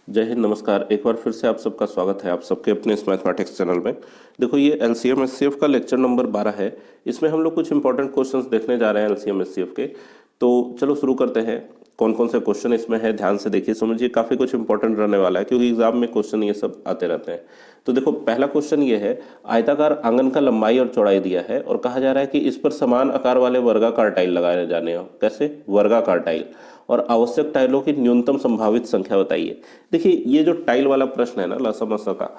जय हिंद, नमस्कार। एक बार फिर से आप सबका स्वागत है आप सबके अपने इस मैथमेटिक्स चैनल में। देखो, ये एलसीएम एचसीएफ का लेक्चर नंबर 12 है। इसमें हम लोग कुछ इंपॉर्टेंट क्वेश्चंस देखने जा रहे हैं एलसीएम एचसीएफ के। तो चलो शुरू करते हैं। कौन कौन से क्वेश्चन इसमें है ध्यान से देखिए, समझिए, काफ़ी कुछ इंपॉर्टेंट रहने वाला है क्योंकि एग्जाम में क्वेश्चन ये सब आते रहते हैं। तो देखो, पहला क्वेश्चन ये है, आयताकार आंगन का लंबाई और चौड़ाई दिया है और कहा जा रहा है कि इस पर समान आकार वाले वर्गाकार टाइल लगाए जाने हो। कैसे? वर्गाकार टाइल। और आवश्यक टाइलों की न्यूनतम संभावित संख्या बताइए। देखिए, ये जो टाइल वाला प्रश्न है ना लसमस का,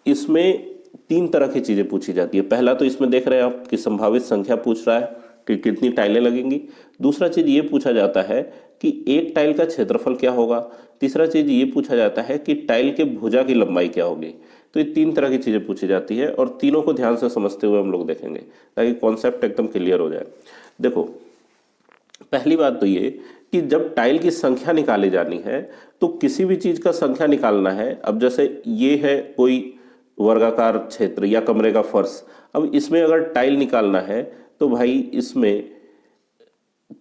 इसमें तीन तरह की चीजें पूछी जाती है। पहला तो इसमें देख रहे हैं आप कि संभावित संख्या पूछ रहा है कि कितनी टाइलें लगेंगी। दूसरा चीज ये पूछा जाता है कि एक टाइल का क्षेत्रफल क्या होगा। तीसरा चीज ये पूछा जाता है कि टाइल के भुजा की लंबाई क्या होगी। तो ये तीन तरह की चीजें पूछी जाती है और तीनों को ध्यान से समझते हुए हम लोग देखेंगे ताकि कॉन्सेप्ट एकदम क्लियर हो जाए। देखो, पहली बात तो ये कि जब टाइल की संख्या निकाली जानी है तो किसी भी चीज का संख्या निकालना है। अब जैसे ये है कोई वर्गाकार क्षेत्र या कमरे का फर्श, अब इसमें अगर टाइल निकालना है तो भाई इसमें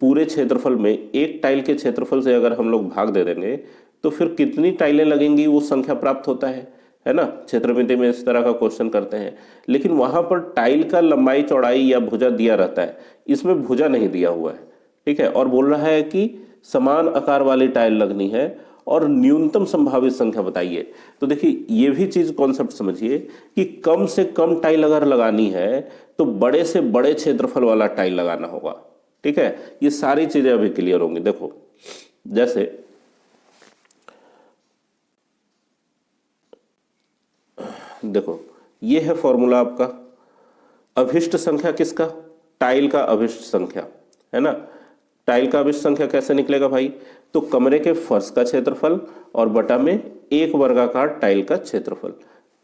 पूरे क्षेत्रफल में एक टाइल के क्षेत्रफल से अगर हम लोग भाग दे देंगे तो फिर कितनी टाइलें लगेंगी वो संख्या प्राप्त होता है ना। क्षेत्रमिति में इस तरह का क्वेश्चन करते हैं, लेकिन वहां पर टाइल का लंबाई चौड़ाई या भुजा दिया रहता है, इसमें भुजा नहीं दिया हुआ है। ठीक है, और बोल रहा है कि समान आकार वाली टाइल लगनी है और न्यूनतम संभावित संख्या बताइए। तो देखिए, ये भी चीज कॉन्सेप्ट समझिए कि कम से कम टाइल अगर लगानी है तो बड़े से बड़े क्षेत्रफल वाला टाइल लगाना होगा। ठीक है, ये सारी चीजें अभी क्लियर होंगी। देखो, जैसे देखो, ये है फॉर्मूला आपका। अभिष्ट संख्या किसका? टाइल का अभिष्ट संख्या, है ना। टाइल का अभिष्ट संख्या कैसे निकलेगा भाई? तो कमरे के फर्श का क्षेत्रफल और बटा में एक वर्गाकार टाइल का क्षेत्रफल,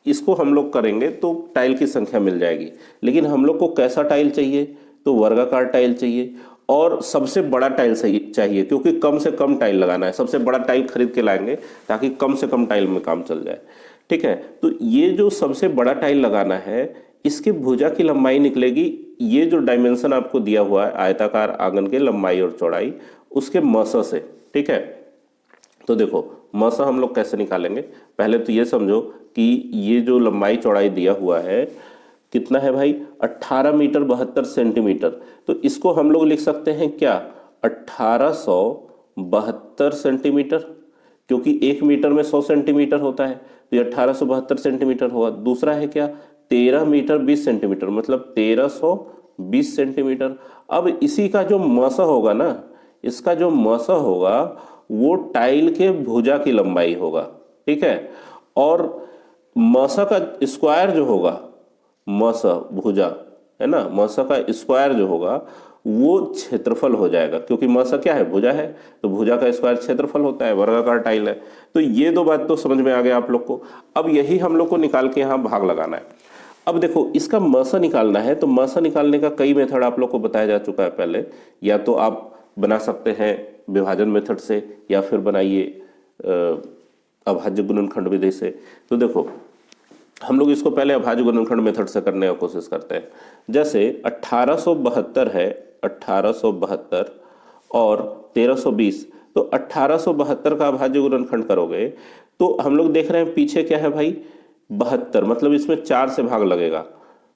इसको हम लोग करेंगे तो टाइल की संख्या मिल जाएगी। लेकिन हम लोग को कैसा टाइल चाहिए? तो वर्गाकार टाइल चाहिए और सबसे बड़ा टाइल सही चाहिए क्योंकि कम से कम टाइल लगाना है। सबसे बड़ा टाइल खरीद के लाएंगे ताकि कम से कम टाइल में काम चल जाए। ठीक है, तो ये जो सबसे बड़ा टाइल लगाना है इसके भुजा की लंबाई निकलेगी, ये जो डायमेंशन आपको दिया हुआ है आयताकार आंगन के लंबाई और चौड़ाई, उसके मस से। ठीक है, तो देखो मस हम लोग कैसे निकालेंगे। पहले तो ये समझो कि ये जो लंबाई चौड़ाई दिया हुआ है कितना है भाई? 18 मीटर 72 सेंटीमीटर। तो इसको हम लोग लिख सकते हैं क्या? 1872 सेंटीमीटर, क्योंकि एक मीटर में 100 सेंटीमीटर होता है, तो ये 1872 सेंटीमीटर होगा। दूसरा है क्या? 13 मीटर 20 सेंटीमीटर, मतलब 1320 सेंटीमीटर। अब इसी का जो मसा होगा ना, इसका जो मसा होगा वो टाइल के भुजा की लंबाई होगा। ठीक है, और मसा का स्क्वायर जो होगा, मसा भुजा, है ना, मसा का स्क्वायर जो होगा वो क्षेत्रफल हो जाएगा, क्योंकि मसा क्या है? भुजा है, तो भुजा का स्क्वायर क्षेत्रफल होता है, वर्गाकार टाइल है। तो ये दो बात तो समझ में आ गया आप लोग को। अब यही हम लोग को निकाल के यहाँ भाग लगाना है। अब देखो, इसका मसा निकालना है तो मसा निकालने का कई मेथड आप लोग को बताया जा चुका है पहले। या तो आप बना सकते हैं विभाजन मेथड से, या फिर बनाइए अभाज्य गुणनखंड विधि से। तो देखो, हम लोग इसको पहले अभाज्य गुणनखंड मेथड से करने की कोशिश करते हैं। जैसे 1872 है, 1872 और 1320, तो 1872 का अभाज्य गुणनखंड करोगे तो हम लोग देख रहे हैं पीछे क्या है भाई? 72, मतलब इसमें 4 से भाग लगेगा,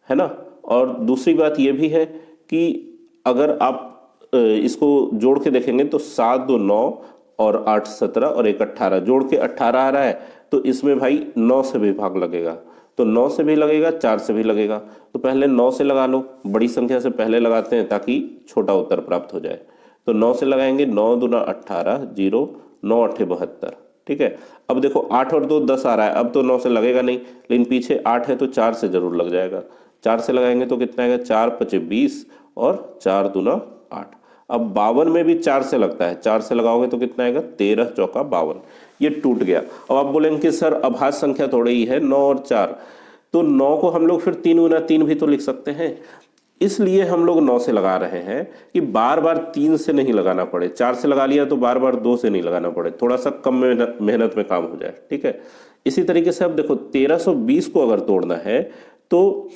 है ना। और दूसरी बात यह भी है कि अगर आप इसको जोड़ के देखेंगे तो 7 2 9 और 8 17 और 1 18, जोड़ के 18 आ रहा है, तो इसमें भाई 9 से भी भाग लगेगा। तो 9 से भी लगेगा, 4 से भी लगेगा। तो पहले 9 से लगा लो, बड़ी संख्या से पहले लगाते हैं ताकि छोटा उत्तर प्राप्त हो जाए। तो 9 से लगाएंगे, 9 दूना 18, 0, 9 8 72। ठीक है, अब देखो 8 और 2 10 आ रहा है, अब तो 9 से लगेगा नहीं, लेकिन पीछे 8 है तो 4 से जरूर लग जाएगा। 4 से लगाएंगे तो कितना आएगा? 4 5 20 और 4 दूना 8। अब 52 में भी 4 से लगता है, 4 से लगाओगे तो कितना आएगा? 13 चौका 52। ये टूट गया। अब आप बोलेंगे कि सर अभाज्य संख्या थोड़ी ही है 9 और 4, तो 9 को हम लोग फिर 3 गुना 3 भी तो लिख सकते हैं। इसलिए हम लोग 9 से लगा रहे हैं कि बार बार 3 से नहीं लगाना पड़े। 4 से लगा लिया तो बार बार 2 से नहीं लगाना पड़े, थोड़ा सा कम मेहनत में काम हो जाए। ठीक है, इसी तरीके से अब देखो 1320 को अगर तोड़ना है तो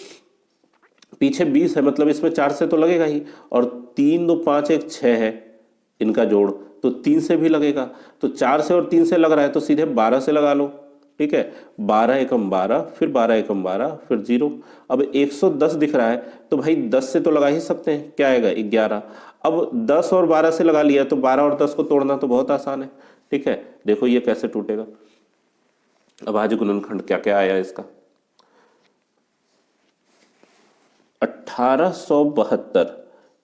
पीछे 20 है, मतलब इसमें 4 से तो लगेगा ही, और 3 2 5 1 6 है, इनका जोड़ तो 3 से भी लगेगा, तो 4 से और 3 से लग रहा है तो सीधे 12 से लगा लो। ठीक है, 12 एकम 12, फिर 12 एकम 12, फिर 0। अब 110 दिख रहा है तो भाई 10 से तो लगा ही सकते हैं, क्या आएगा 11। अब 10 और 12 से लगा लिया तो 12 और 10 को तोड़ना तो बहुत आसान है। ठीक है, देखो ये कैसे टूटेगा। अभाज्य गुणनखंड क्या क्या आया इसका, 1872।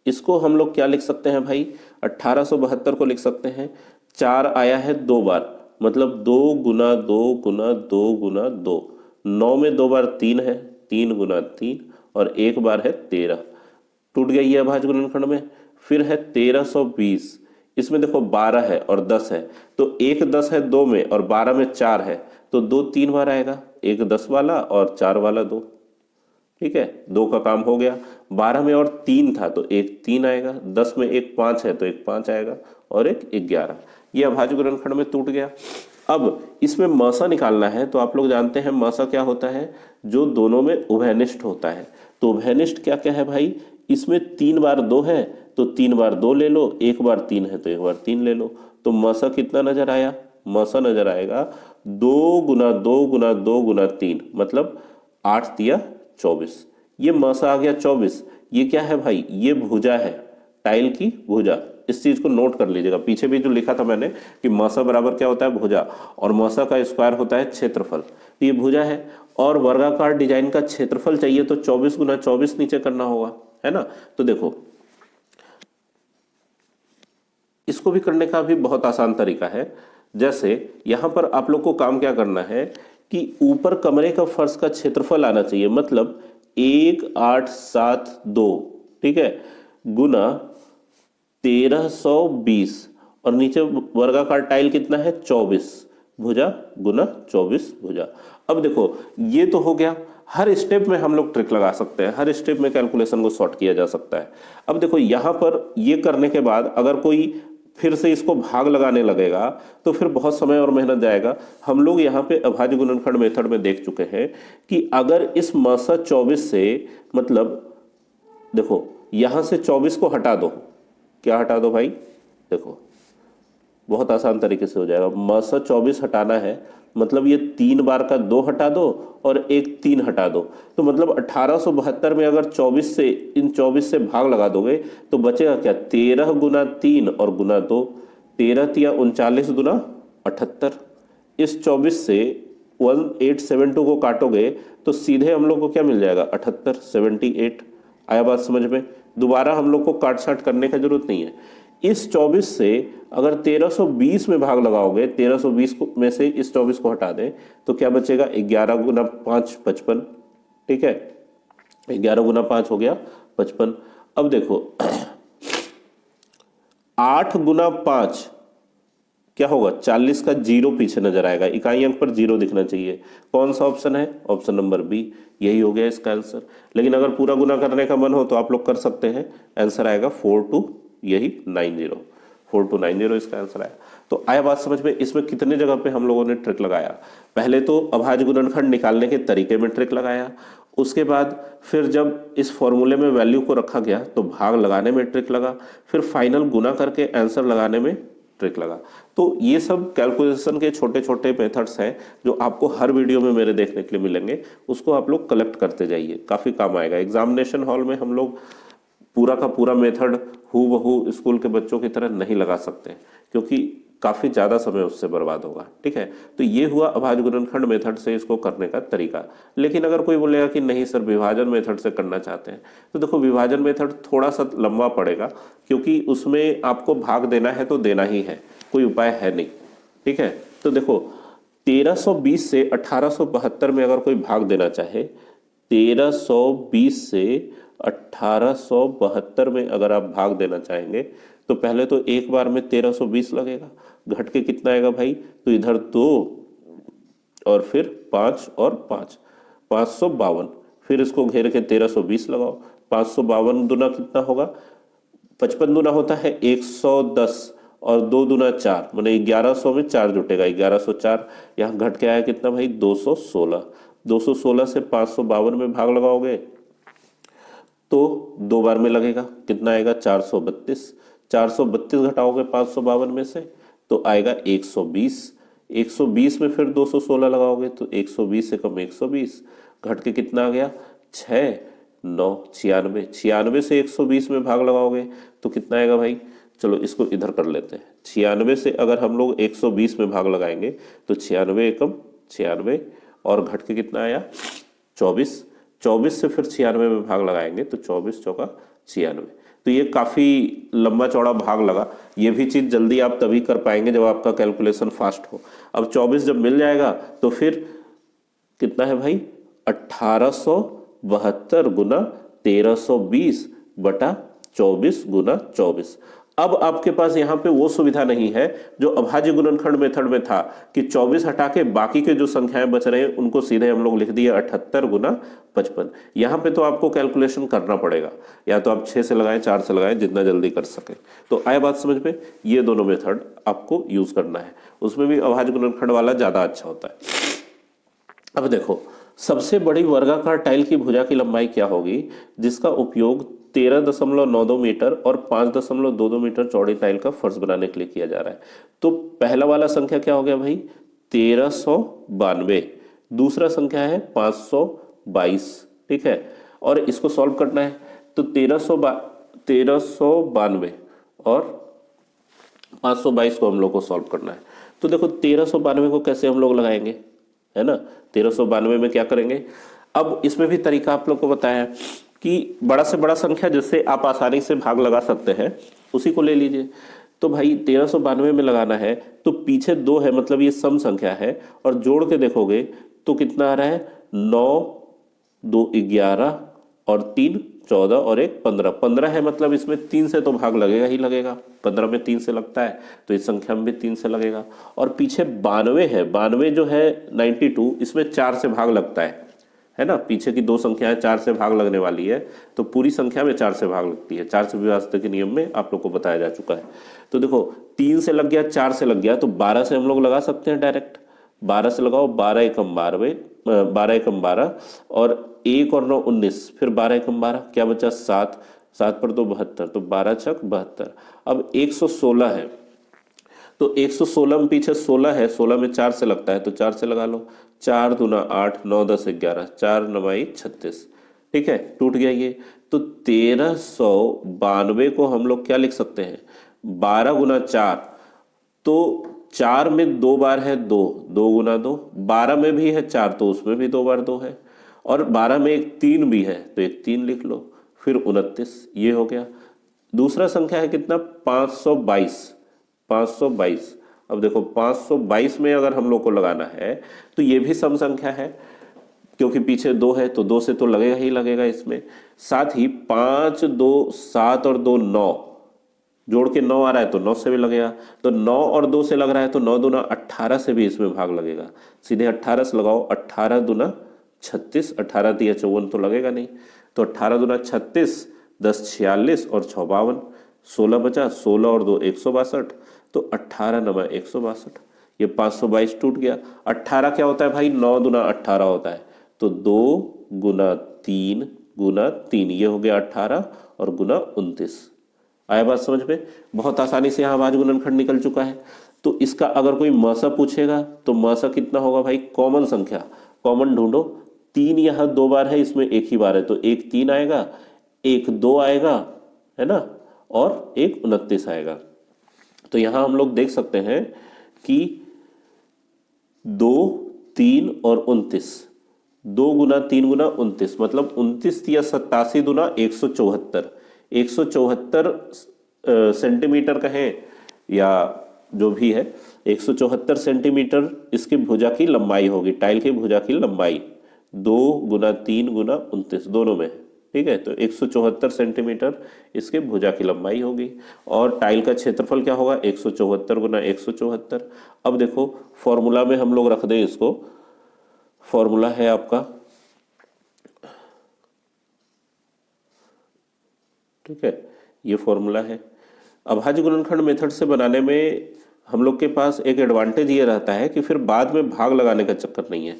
इसको हम लोग क्या लिख सकते हैं भाई, 1872 को लिख सकते हैं 4 आया है 2 बार, मतलब 2 गुना 2 गुना 2 गुना 2, 9 में 2 बार 3 है, 3 गुना 3, और 1 बार है 13। टूट गई है अभाज्य गुणनखंड में। फिर है 1320, इसमें देखो 12 है और 10 है, तो एक 10 है 2 में और 12 में 4 है, तो 2 3 बार आएगा, एक 10 वाला और 4 वाला 2। ठीक है, 2 का काम हो गया। 12 में और 3 था तो एक 3 आएगा, 10 में एक 5 है तो एक 5 आएगा, और एक 11। ये अभाज्य गुणनखंड में टूट गया। अब इसमें मसा निकालना है, तो आप लोग जानते हैं मसा क्या होता है, जो दोनों में उभयनिष्ठ होता है। तो उभयनिष्ठ क्या क्या है भाई, इसमें 3 बार 2 है तो 3 बार 2 ले लो, 1 बार 3 है तो 1 बार 3 ले लो। तो मसा कितना नजर आया, मसा नजर आएगा 2 गुना 2 गुना 2 गुना 3, मतलब 8 तिया 24। ये मसा आ गया 24। ये क्या है भाई, ये भुजा है, टाइल की भुजा। इस चीज को नोट कर लीजिएगा, पीछे भी जो लिखा था मैंने कि मसा बराबर क्या होता है, भुजा, और मसा का स्क्वायर होता है क्षेत्रफल। तो ये भुजा है, और वर्गाकार डिजाइन का क्षेत्रफल चाहिए तो 24 गुना 24 नीचे करना होगा, है ना। तो देखो इसको भी करने का भी बहुत आसान तरीका है। जैसे यहां पर आप लोग को काम क्या करना है कि ऊपर कमरे का फर्श का क्षेत्रफल आना चाहिए, मतलब 1872, ठीक है, गुना 1320, और नीचे वर्गाकार टाइल कितना है 24, भुजा गुना 24 भुजा। अब देखो ये तो हो गया, हर स्टेप में हम लोग ट्रिक लगा सकते हैं, हर स्टेप में कैलकुलेशन को सॉर्ट किया जा सकता है। अब देखो यहां पर ये करने के बाद अगर कोई फिर से इसको भाग लगाने लगेगा तो फिर बहुत समय और मेहनत जाएगा। हम लोग यहाँ पे अभाज्य गुणनखंड मेथड में देख चुके हैं कि अगर इस मसा 24 से, मतलब देखो यहां से 24 को हटा दो, क्या हटा दो भाई, देखो बहुत आसान तरीके से हो जाएगा। मसा 24 हटाना है, मतलब ये 3 बार का 2 हटा दो और एक 3 हटा दो, तो मतलब 1872 में अगर 24 से इन 24 से भाग लगा दोगे तो बचेगा क्या, 13 गुना 3 और गुना 2, 13 तिया 39 गुना 78। इस 24 से 1872 को काटोगे तो सीधे हम लोग को क्या मिल जाएगा, 78, 78। आया बात समझ में, दोबारा हम लोग को काट छाट करने की जरूरत नहीं है। इस 24 से अगर 1320 में भाग लगाओगे, 1320 में से इस 24 को हटा दें तो क्या बचेगा, 11 गुना 5 55। ठीक है, 11 गुना 5 हो गया 55। अब देखो 8 गुना 5 क्या होगा, 40 का 0 पीछे नजर आएगा, इकाई अंक पर 0 दिखना चाहिए। कौन सा ऑप्शन है, ऑप्शन नंबर बी, यही हो गया इसका आंसर। लेकिन अगर पूरा गुना करने का मन हो तो आप लोग कर सकते हैं, आंसर आएगा 4290, 4290 इसका आंसर आया। तो आया बात समझ में, इसमें कितने जगह पे हम लोगों ने ट्रिक लगाया। पहले तो अभाज्य गुणनखंड निकालने के तरीके में ट्रिक लगाया, उसके बाद फिर जब इस फॉर्मूले में वैल्यू को रखा गया तो भाग लगाने में ट्रिक लगा, फिर फाइनल गुना करके आंसर लगाने में ट्रिक लगा। तो ये सब कैलकुलेशन के छोटे छोटे मेथड्स हैं जो आपको हर वीडियो में मेरे देखने के लिए मिलेंगे, उसको आप लोग कलेक्ट करते जाइए, काफ़ी काम आएगा। एग्जामिनेशन हॉल में हम लोग पूरा का पूरा मेथड हूबहू स्कूल के बच्चों की तरह नहीं लगा सकते क्योंकि काफ़ी ज़्यादा समय उससे बर्बाद होगा। ठीक है, तो ये हुआ अभाज्य गुणनखंड मेथड से इसको करने का तरीका। लेकिन अगर कोई बोलेगा कि नहीं सर विभाजन मेथड से करना चाहते हैं, तो देखो विभाजन मेथड थोड़ा सा लंबा पड़ेगा क्योंकि उसमें आपको भाग देना है तो देना ही है, कोई उपाय है नहीं। ठीक है, तो देखो 1320 से 1872 में अगर कोई भाग देना चाहे, 1320 से 1872 में अगर आप भाग देना चाहेंगे तो पहले तो एक बार में 1320 लगेगा, घट के कितना आएगा भाई, तो इधर 2 और फिर 5 और 5, 552, फिर इसको घेर के 1320 लगाओ। 552 दुना कितना होगा, 55 दुना होता है 110 और 2 दुना 4, मैंने 1100 में 4 जुटेगा, 1104। यहाँ घट के आया कितना भाई, 216। 216 से 552 में भाग लगाओगे तो 2 बार में लगेगा, कितना आएगा 432। 432 घटाओगे 552 में से तो आएगा 120। 120 में फिर 216 लगाओगे तो 120 से कम 120, घट के कितना आ गया 6 9 96। 96 से 120 में भाग लगाओगे तो कितना आएगा भाई, चलो इसको इधर कर लेते हैं। 96 से अगर हम लोग 120 में भाग लगाएंगे तो 96 एकम 96 और घट के कितना आया 24। 24 से फिर 96 में भाग लगाएंगे तो 24 चौका 96। तो ये काफ़ी लंबा चौड़ा भाग लगा। ये भी चीज़ जल्दी आप तभी कर पाएंगे जब आपका कैलकुलेशन फास्ट हो। अब 24 जब मिल जाएगा तो फिर कितना है भाई 1872 गुना 1320 बटा 24 गुना 24। अब आपके पास यहाँ पे वो सुविधा नहीं है जो अभाज्य गुणनखंड मेथड में था कि 24 हटा के बाकी के जो संख्याएं बच रहे हैं उनको सीधे हम लोग लिख दिए 78 गुना 55। यहाँ पे तो आपको कैलकुलेशन करना पड़ेगा, या तो आप 6 से लगाएं 4 से लगाएं, जितना जल्दी कर सकें। तो आए बात समझ में, ये दोनों मेथड आपको यूज करना है, उसमें भी अभाज्य गुणनखंड वाला ज़्यादा अच्छा होता है। अब देखो सबसे बड़ी वर्गाकार टाइल की भुजा की लंबाई क्या होगी जिसका उपयोग 13.92 मीटर और 5.22 मीटर चौड़ी टाइल का फर्श बनाने के लिए किया जा रहा है। तो पहला वाला संख्या क्या हो गया भाई 1392, दूसरा संख्या है 522, ठीक है। और इसको सॉल्व करना है तो 1392 और 522 को हम लोग को सॉल्व करना है। तो देखो 1392 को कैसे हम लोग लगाएंगे, है ना। 1392 में क्या करेंगे, अब इसमें भी तरीका आप लोग को बताया है कि बड़ा से बड़ा संख्या जिससे आप आसानी से भाग लगा सकते हैं उसी को ले लीजिए। तो भाई 1392 में लगाना है तो पीछे 2 है, मतलब ये सम संख्या है, और जोड़ के देखोगे तो कितना आ रहा है 9 2 11 और 3 14 और 1 15। 15 है, मतलब इसमें 3 से तो भाग लगेगा ही लगेगा। 15 में 3 से लगता है तो इस संख्या में भी 3 से लगेगा। और पीछे 92 है, 92 जो है 92, इसमें 4 से भाग लगता है ना। पीछे की 2 संख्याएं 4 से भाग लगने वाली है तो पूरी संख्या में 4 से भाग लगती है। 4 से विभाज्यता के नियम में आप लोग को बताया जा चुका है। तो देखो 3 से लग गया, 4 से लग गया, तो 12 से हम लोग लगा सकते हैं डायरेक्ट। 12 से लगाओ, 12 एकम 12, 12 एकम 12 और 1 और 9 19, फिर 12 एकम 12, क्या बचा 7, 7 पर 2 72, तो 12 छक 72। अब 116 है तो 116 में पीछे 16 है, 16 में 4 से लगता है तो 4 से लगा लो। 4 दूना 8, 9 10 11, 4 9 36, ठीक है, टूट गया ये। तो 1392 को हम लोग क्या लिख सकते हैं 12 गुना 4, तो 4 में 2 बार है 2, 2 गुना 2, 12 में भी है 4 तो उसमें भी 2 बार 2 है, और 12 में एक 3 भी है तो एक 3 लिख लो, फिर 29, ये हो गया। दूसरा संख्या है कितना 522, 522। अब देखो 522 में अगर हम लोग को लगाना है तो ये भी सम संख्या है, क्योंकि पीछे 2 है तो 2 से तो लगेगा ही लगेगा इसमें। साथ ही 5 2 7 और 2 9, जोड़ के 9 आ रहा है तो 9 से भी लगेगा, तो 9 और 2 से लग रहा है तो 9 दूना 18 से भी इसमें भाग लगेगा। सीधे 18 से लगाओ, 18 दूना 36, 18 दिया 54 तो लगेगा नहीं, तो 18 दूना 36, 10 46 और 6 52, 16 बचा, 16 और 2 162, तो 18 9 162। ये 522 टूट गया। 18 क्या होता है भाई 9 दूना 18 होता है, तो 2 गुना 3 गुना 3, ये हो गया 18 और गुना 29। आया बात समझ में, बहुत आसानी से यहाँ अभाज्य गुणनखंड निकल चुका है। तो इसका अगर कोई मसा पूछेगा तो मसा कितना होगा भाई, कॉमन संख्या कॉमन ढूंढो। 3 यहाँ 2 बार है, इसमें एक ही बार है तो एक 3 आएगा, एक 2 आएगा, है ना, और एक 29 आएगा। तो यहाँ हम लोग देख सकते हैं कि 2 3 और 29, 2 गुना 3 गुना 29, मतलब 29 या 87 दुना 174, 174 सेंटीमीटर कहें या जो भी है, 174 सेंटीमीटर इसकी भुजा की लंबाई होगी, टाइल की भुजा की लंबाई। 2 गुना 3 गुना 29 दोनों में, ठीक है, तो 174 सेंटीमीटर इसके भुजा की लंबाई होगी। और टाइल का क्षेत्रफल क्या होगा 174 गुना 174। अब देखो फॉर्मूला में हम लोग रख दें इसको, फॉर्मूला है आपका, ठीक है, ये फॉर्मूला है। अभाज्य गुणनखंड मेथड से बनाने में हम लोग के पास एक एडवांटेज ये रहता है कि फिर बाद में भाग लगाने का चक्कर नहीं है,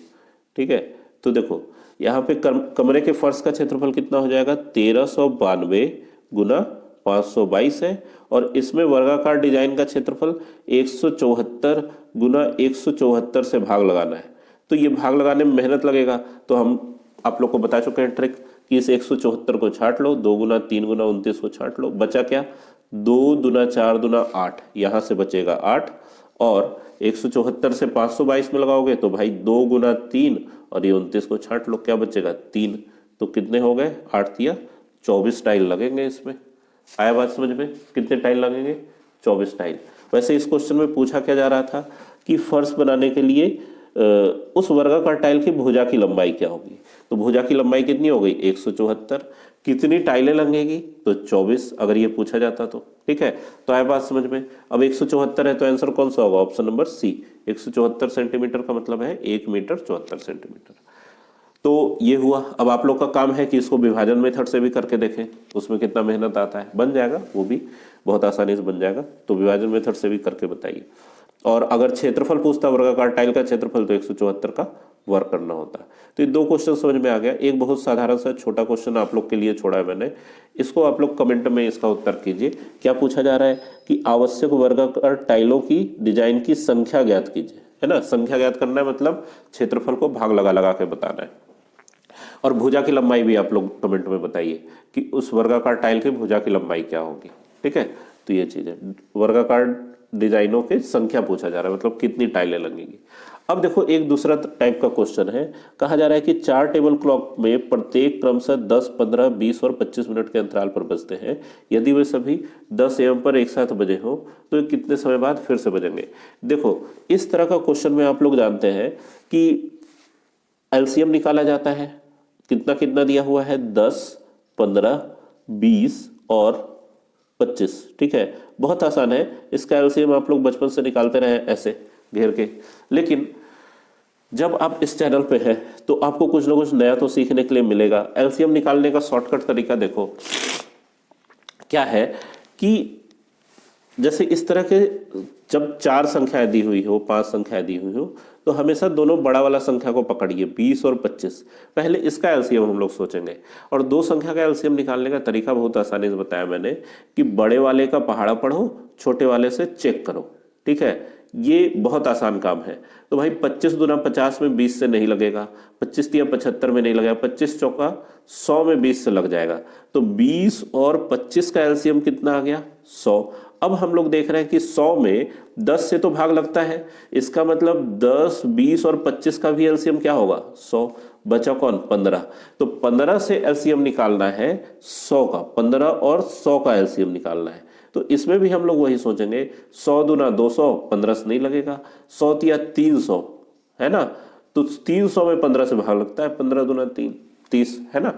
ठीक है। तो देखो यहाँ पे कमरे के फर्श का क्षेत्रफल कितना हो जाएगा 1392 गुना 522 है और इसमें वर्गाकार डिजाइन का क्षेत्रफल 174 गुना 174 से भाग लगाना है। तो ये भाग लगाने में मेहनत लगेगा, तो हम आप लोग को बता चुके हैं ट्रिक कि इस 174 को छाट लो, 2 गुना 3 गुना 29 को छाट लो, बचा क्या 2 दुना 4 दुना 8, यहाँ से बचेगा 8 और 174 से 522 में लगाओगे तो भाई 2 गुना 3 और ये 29 को छाट लो, क्या बचेगा 3। तो कितने हो गए 8 तिया 24 टाइल लगेंगे इसमें। आया बात समझ में, कितने टाइल लगेंगे 24 टाइल। वैसे इस क्वेश्चन में पूछा क्या जा रहा था कि फर्श बनाने के लिए उस वर्गाकार टाइल की भुजा की लंबाई क्या होगी। तो भुजा की लंबाई कितनी हो गई 174, कितनी टाइलें लगेगी तो 24, अगर ये पूछा जाता तो। ठीक है, तो आया बात समझ में। अब 174 है तो आंसर कौन सा होगा, ऑप्शन नंबर सी। 174 सेंटीमीटर का मतलब है 1 मीटर 74 सेंटीमीटर। तो ये हुआ। अब आप लोग का काम है कि इसको विभाजन मेथड से भी करके देखें, उसमें कितना मेहनत आता है। बन जाएगा, वो भी बहुत आसानी से बन जाएगा, तो विभाजन मेथड से भी करके बताइए। और अगर क्षेत्रफल पूछता वर्गाकार टाइल का क्षेत्रफल तो 174 का वर्ग करना होता है। तो ये दो क्वेश्चन समझ में आ गया। एक बहुत साधारण सा छोटा क्वेश्चन आप लोग के लिए छोड़ा है मैंने, इसको आप लोग कमेंट में इसका उत्तर कीजिए। क्या पूछा जा रहा है कि आवश्यक वर्गाकार टाइलों की डिजाइन की संख्या ज्ञात कीजिए, है ना। संख्या ज्ञात करना है मतलब क्षेत्रफल को भाग लगा लगा के बताना है। और भुजा की लंबाई भी आप लोग कमेंट में बताइए कि उस वर्गाकार टाइल की भुजा की लंबाई क्या होगी। ठीक है, तो ये चीज है, वर्गाकार डिजाइनों की संख्या पूछा जा रहा है, मतलब कितनी टाइलें लगेंगी। अब देखो एक दूसरा टाइप का क्वेश्चन है, कहा जा रहा है कि 4 टेबल क्लॉक में प्रत्येक क्रमशः 10, 15, 20 और 25 मिनट के अंतराल पर बजते हैं। यदि वे सभी 10 AM पर एक साथ बजे हो तो ये कितने समय बाद फिर से बजेंगे। देखो इस तरह का क्वेश्चन में आप लोग जानते हैं कि एलसीएम निकाला जाता है। कितना कितना दिया हुआ है 10, 15, 20 और 25। ठीक है, बहुत आसान है, इसका एलसीएम आप लोग बचपन से निकालते रहे ऐसे घेर के। लेकिन जब आप इस चैनल पे हैं तो आपको कुछ ना कुछ नया तो सीखने के लिए मिलेगा। एलसीएम निकालने का शॉर्टकट तरीका देखो क्या है कि जैसे इस तरह के जब 4 संख्याएं दी हुई हो, 5 संख्याएं दी हुई हो, तो हमेशा दोनों बड़ा वाला संख्या को पकड़िए 20 और 25। पहले इसका एलसीएम हम लोग सोचेंगे और दो संख्या का एलसीएम निकालने का तरीका बहुत आसानी से बताया मैंने कि बड़े वाले का पहाड़ा पढ़ो, छोटे वाले से चेक करो। ठीक है, ये बहुत आसान काम है। तो भाई 25 दूना 50 में 20 से नहीं लगेगा, 25 तिया 75 में नहीं लगेगा, 25 चौका 100 में 20 से लग जाएगा। तो 20 और 25 का एलसीएम कितना आ गया 100। अब हम लोग देख रहे हैं कि 100 में 10 से तो भाग लगता है, इसका मतलब 10, 20 और 25 का भी एलसीएम क्या होगा 100। बचा कौन 15। तो 15 से एलसीएम निकालना है 100 का, 15 और 100 का एलसीएम निकालना है। तो इसमें भी हम लोग वही सोचेंगे 100 दूना 200, 15 से नहीं लगेगा, 100 तिया 300 है ना। तो 300 में 15 से भाग लगता है, 15 दूना 3, 30 है ना।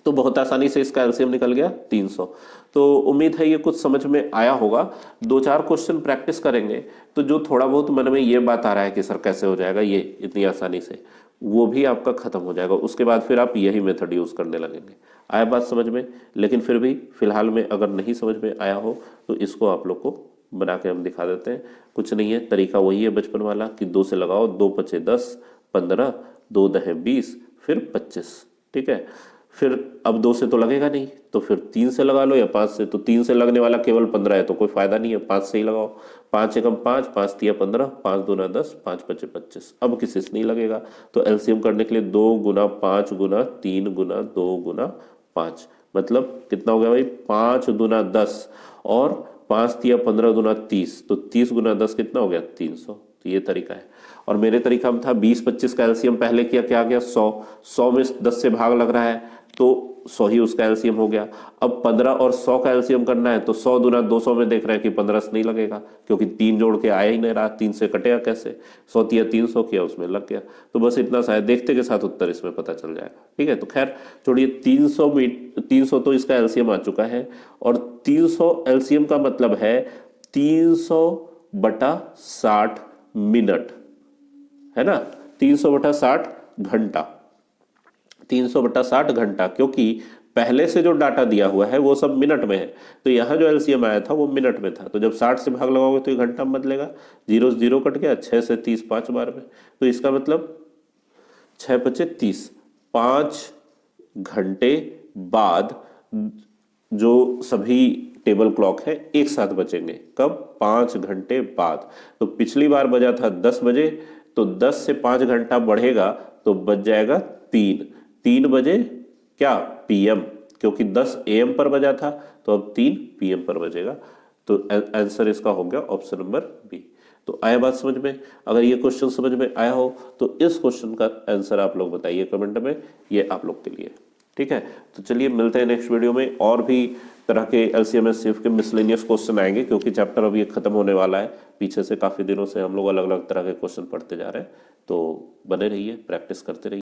तो बहुत आसानी से इसका एलसीएम निकल गया 300। तो उम्मीद है ये कुछ समझ में आया होगा। 2-4 क्वेश्चन प्रैक्टिस करेंगे तो जो थोड़ा बहुत मन में ये बात आ रहा है कि सर कैसे हो जाएगा ये इतनी आसानी से, वो भी आपका खत्म हो जाएगा। उसके बाद फिर आप यही मेथड यूज करने लगेंगे। आया बात समझ में। लेकिन फिर भी फिलहाल में अगर नहीं समझ में आया हो तो इसको आप लोग को बना के हम दिखा देते हैं। कुछ नहीं है, तरीका वही है बचपन वाला कि 2 से लगाओ, 2 पचे 10, 15, 2 दहे 20, फिर 25। ठीक है, फिर अब 2 से तो लगेगा नहीं तो फिर 3 से लगा लो या 5 से। तो 3 से लगने वाला केवल 15 है तो कोई फायदा नहीं है, 5 से ही लगाओ। 5 एकम 5, 5 तिया 15, 5 दूना 10, 5 पचे 25। अब किसी से नहीं लगेगा तो एलसीएम करने के लिए 2 गुना 5 गुना 3 गुना 2 गुना 5, मतलब कितना हो गया भाई 5 दूना 10 और 5 तिया 15 दूना 30। तो 30 गुना 10 कितना हो गया 300। तो ये तरीका है। और मेरे तरीका में था 20-25 का एलसीएम पहले किया, क्या आ गया 100। 100 में 10 से भाग लग रहा है तो 100 ही उसका एलसीएम हो गया। अब 15 और 100 का एलसीएम करना है तो 100 दूना 200 में देख रहे हैं कि 15 से नहीं लगेगा क्योंकि 3 जोड़ के आया ही नहीं रहा, 3 से कटेगा कैसे। 100 तिया 300 किया, उसमें लग गया। तो बस इतना सा है, देखते के साथ उत्तर इसमें पता चल जाएगा। ठीक है, तो खैर छोड़िए, 300 तो इसका एलसीएम आ चुका है। और 300 एलसीएम का मतलब है 300/60 मिनट, है ना। 300/60 घंटा, 300/60 घंटा, क्योंकि पहले से जो डाटा दिया हुआ है वो सब मिनट में है। तो यहाँ जो एलसीएम आया था वो मिनट में था। तो जब 60 से भाग लगाओगे तो ये घंटा में बदलेगा। 0 से 0 कट गया, 6 से 30 5 बार में। तो इसका मतलब 6 पचे 30, 5 घंटे बाद जो सभी टेबल क्लॉक है एक साथ बजेंगे। कब? 5 घंटे बाद। तो पिछली बार बजा था 10 बजे, तो 10 से 5 घंटा बढ़ेगा तो बज जाएगा 3 बजे क्या? पीएम, क्योंकि 10 एएम पर बजा था तो अब 3 पीएम पर बजेगा। तो आंसर इसका हो गया ऑप्शन नंबर बी। तो आया बात समझ में? अगर ये क्वेश्चन समझ में आया हो तो इस क्वेश्चन का आंसर आप लोग बताइए कमेंट में, ये आप लोग के लिए। ठीक है, तो चलिए मिलते हैं नेक्स्ट वीडियो में। और भी तरह के एलसीएम एचसीएफ के मिसलेनियस क्वेश्चन आएंगे, क्योंकि चैप्टर अभी खत्म होने वाला है। पीछे से काफ़ी दिनों से हम लोग अलग अलग तरह के क्वेश्चन पढ़ते जा रहे हैं। तो बने रहिए, प्रैक्टिस करते रहिए।